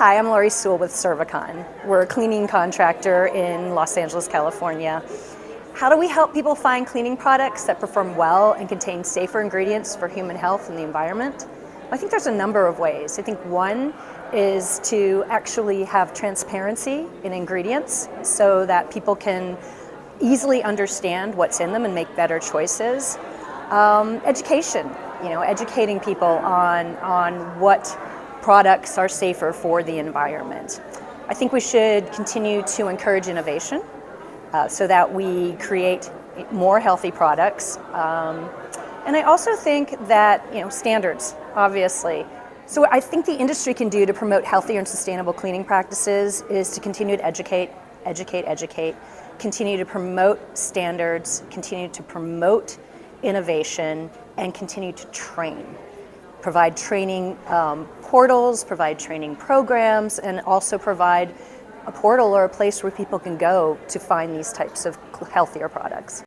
Hi, I'm Laurie Sewell with Servicon. We're a cleaning contractor in Los Angeles, California. How do we help people find cleaning products that perform well and contain safer ingredients for human health and the environment? I think there's a number of ways. I think one is to actually have transparency in ingredients so that people can easily understand what's in them and make better choices. Education, educating people on what products are safer for the environment. I think we should continue to encourage innovation so that we create more healthy products. And I also think that, standards, obviously. So what I think the industry can do to promote healthier and sustainable cleaning practices is to continue to educate, continue to promote standards, continue to promote innovation, and continue to train. Provide training portals, provide training programs, and also provide a portal or a place where people can go to find these types of healthier products.